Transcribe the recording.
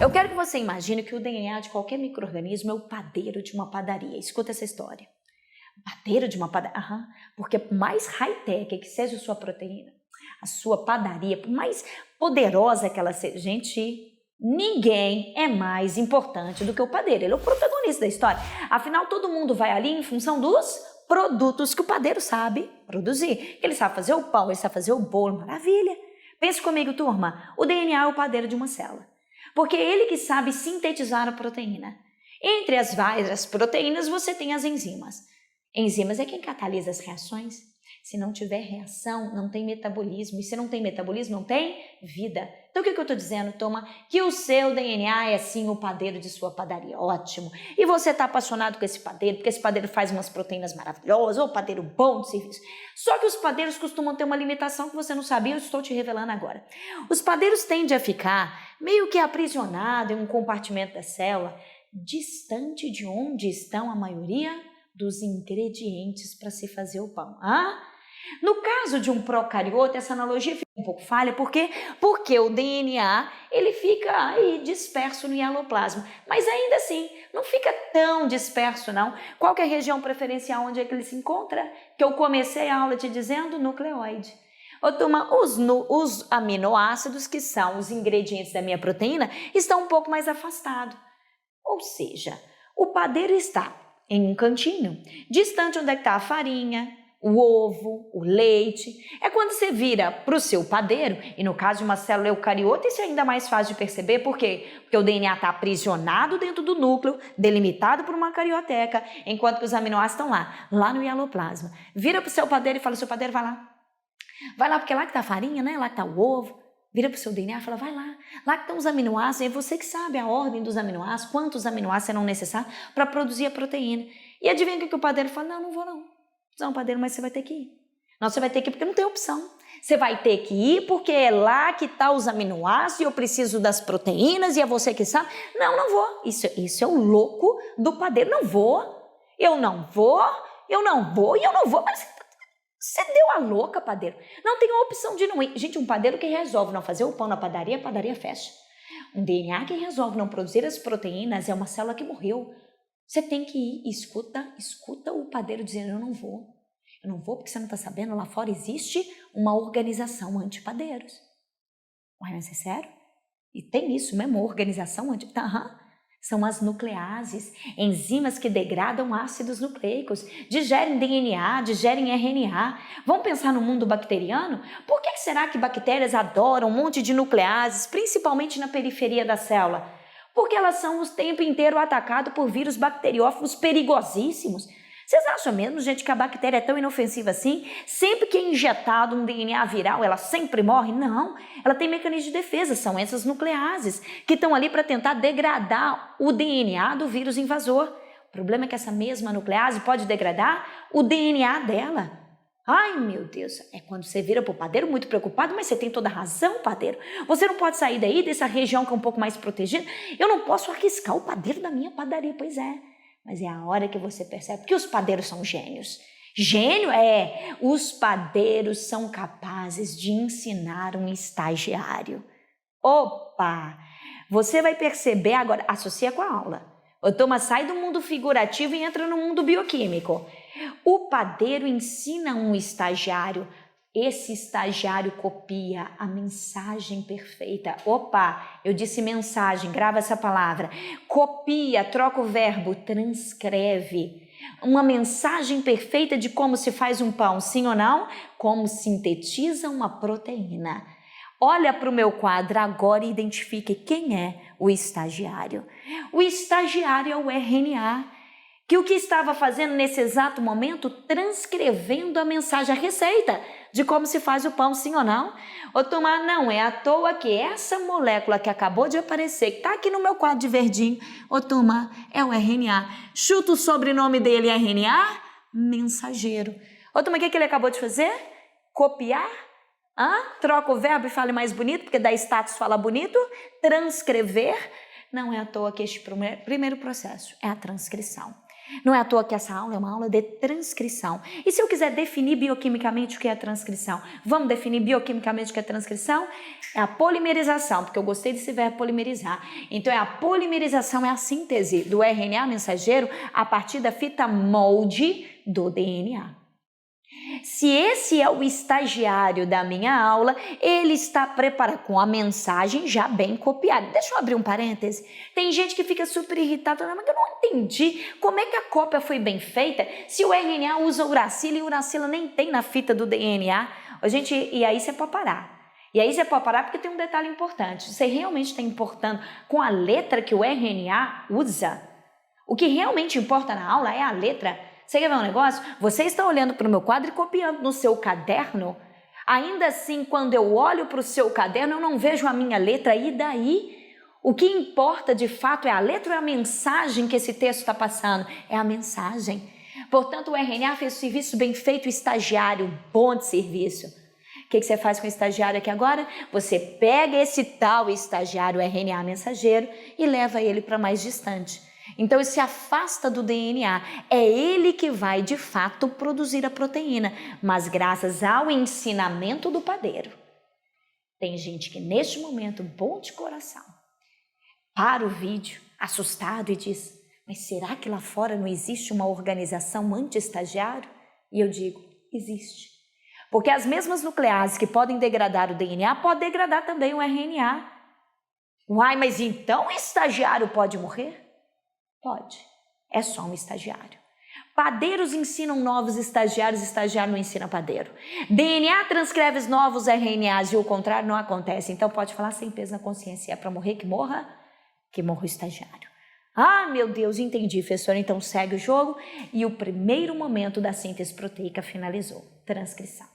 Eu quero que você imagine que o DNA de qualquer micro-organismo é o padeiro de uma padaria. Escuta essa história. Padeiro de uma padaria? Aham. Porque por mais high-tech que seja a sua proteína, a sua padaria, por mais poderosa que ela seja, gente, ninguém é mais importante do que o padeiro. Ele é o protagonista da história. Afinal, todo mundo vai ali em função dos produtos que o padeiro sabe produzir. Ele sabe fazer o pão, ele sabe fazer o bolo, maravilha. Pense comigo, turma. O DNA é o padeiro de uma célula. Porque é ele que sabe sintetizar a proteína. Entre as várias proteínas, você tem as enzimas. Enzimas é quem catalisa as reações. Se não tiver reação, não tem metabolismo. E se não tem metabolismo, não tem vida. Então, o que eu estou dizendo, Toma? Que o seu DNA é, sim, o padeiro de sua padaria. Ótimo. E você está apaixonado com esse padeiro, porque esse padeiro faz umas proteínas maravilhosas, ou padeiro bom de serviço. Só que os padeiros costumam ter uma limitação que você não sabia, eu estou te revelando agora. Os padeiros tendem a ficar meio que aprisionados em um compartimento da célula, distante de onde estão a maioria dos ingredientes para se fazer o pão. No caso de um procariota, essa analogia fica um pouco falha, por quê? Porque o DNA, ele fica aí disperso no hialoplasma, mas ainda assim, não fica tão disperso não. Qual que é a região preferencial onde é que ele se encontra? Que eu comecei a aula te dizendo, nucleóide. Turma, os aminoácidos, que são os ingredientes da minha proteína, estão um pouco mais afastados. Ou seja, o padeiro está em um cantinho, distante onde é que está a farinha, o ovo, o leite. É quando você vira para o seu padeiro, e no caso de uma célula eucariota, isso é ainda mais fácil de perceber, por quê? Porque o DNA está aprisionado dentro do núcleo, delimitado por uma carioteca, enquanto que os aminoácidos estão lá no hialoplasma. Vira para o seu padeiro e fala, seu padeiro, vai lá, porque é lá que está a farinha, né? Lá que está o ovo. Vira para o seu DNA e fala, vai lá que estão os aminoácidos, é você que sabe a ordem dos aminoácidos, quantos aminoácidos serão necessários para produzir a proteína. E adivinha o que o padeiro fala? Não vou não. Não, padeiro, mas você vai ter que ir. Não, você vai ter que ir porque não tem opção. Você vai ter que ir porque é lá que estão os aminoácidos e eu preciso das proteínas e é você que sabe. Não vou. Isso é o louco do padeiro. Eu não vou, mas você deu a louca, padeiro. Não tem a opção de não ir. Gente, um padeiro que resolve não fazer o pão na padaria, a padaria fecha. Um DNA que resolve não produzir as proteínas é uma célula que morreu. Você tem que ir, escuta o padeiro dizendo, eu não vou porque você não está sabendo, lá fora existe uma organização anti-padeiros. Ué, mas é sério? E tem isso mesmo, uma organização São as nucleases, enzimas que degradam ácidos nucleicos, digerem DNA, digerem RNA. Vamos pensar no mundo bacteriano? Por que será que bactérias adoram um monte de nucleases, principalmente na periferia da célula? Porque elas são o tempo inteiro atacadas por vírus bacteriófagos perigosíssimos. Vocês acham mesmo, gente, que a bactéria é tão inofensiva assim? Sempre que é injetado um DNA viral, ela sempre morre? Não, ela tem mecanismos de defesa, são essas nucleases, que estão ali para tentar degradar o DNA do vírus invasor. O problema é que essa mesma nuclease pode degradar o DNA dela. Ai, meu Deus, é quando você vira para o padeiro muito preocupado, mas você tem toda a razão, padeiro. Você não pode sair daí, dessa região que é um pouco mais protegida. Eu não posso arriscar o padeiro da minha padaria, pois é. Mas é a hora que você percebe que os padeiros são gênios. Gênio é, os padeiros são capazes de ensinar um estagiário. Opa, você vai perceber agora, associa com a aula. Toma, sai do mundo figurativo e entra no mundo bioquímico. O padeiro ensina um estagiário, esse estagiário copia a mensagem perfeita. Opa, eu disse mensagem, grava essa palavra. Copia, troca o verbo, transcreve. Uma mensagem perfeita de como se faz um pão, sim ou não? Como sintetiza uma proteína. Olha para o meu quadro agora e identifique quem é o estagiário. O estagiário é o RNA, que o que estava fazendo nesse exato momento? Transcrevendo a mensagem, a receita de como se faz o pão, sim ou não? Turma, não é à toa que essa molécula que acabou de aparecer, que está aqui no meu quadro de verdinho, turma, é o RNA. Chuta o sobrenome dele, RNA, mensageiro. Turma, o que ele acabou de fazer? Copiar? Troca o verbo e fale mais bonito, porque dá status fala bonito. Transcrever. Não é à toa que este primeiro processo é a transcrição. Não é à toa que essa aula é uma aula de transcrição. E se eu quiser definir bioquimicamente o que é transcrição? Vamos definir bioquimicamente o que é transcrição? É a polimerização, porque eu gostei desse verbo polimerizar. Então, a polimerização é a síntese do RNA mensageiro a partir da fita molde do DNA. Se esse é o estagiário da minha aula, ele está preparado com a mensagem já bem copiada. Deixa eu abrir um parêntese. Tem gente que fica super irritada, mas eu não entendi como é que a cópia foi bem feita se o RNA usa uracila e uracila nem tem na fita do DNA. Gente, e aí você pode parar. E aí você pode parar porque tem um detalhe importante. Você realmente está importando com a letra que o RNA usa? O que realmente importa na aula é a letra. Você quer ver um negócio? Você está olhando para o meu quadro e copiando no seu caderno. Ainda assim, quando eu olho para o seu caderno, eu não vejo a minha letra. E daí? O que importa de fato é a letra ou é a mensagem que esse texto está passando? É a mensagem. Portanto, o RNA fez o serviço bem feito, o estagiário, bom de serviço. O que você faz com o estagiário aqui agora? Você pega esse tal estagiário RNA mensageiro e leva ele para mais distante. Então, ele se afasta do DNA. É ele que vai, de fato, produzir a proteína, mas graças ao ensinamento do padeiro. Tem gente que, neste momento, bom de coração, para o vídeo, assustado e diz, mas será que lá fora não existe uma organização anti-estagiário? E eu digo, existe. Porque as mesmas nucleases que podem degradar o DNA, podem degradar também o RNA. Uai, mas então o estagiário pode morrer? Pode. É só um estagiário. Padeiros ensinam novos estagiários, estagiário não ensina padeiro. DNA transcreve os novos RNAs e o contrário não acontece. Então pode falar sem peso na consciência. É para morrer que morra o estagiário. Ah, meu Deus, entendi, professora. Então segue o jogo e o primeiro momento da síntese proteica finalizou. Transcrição.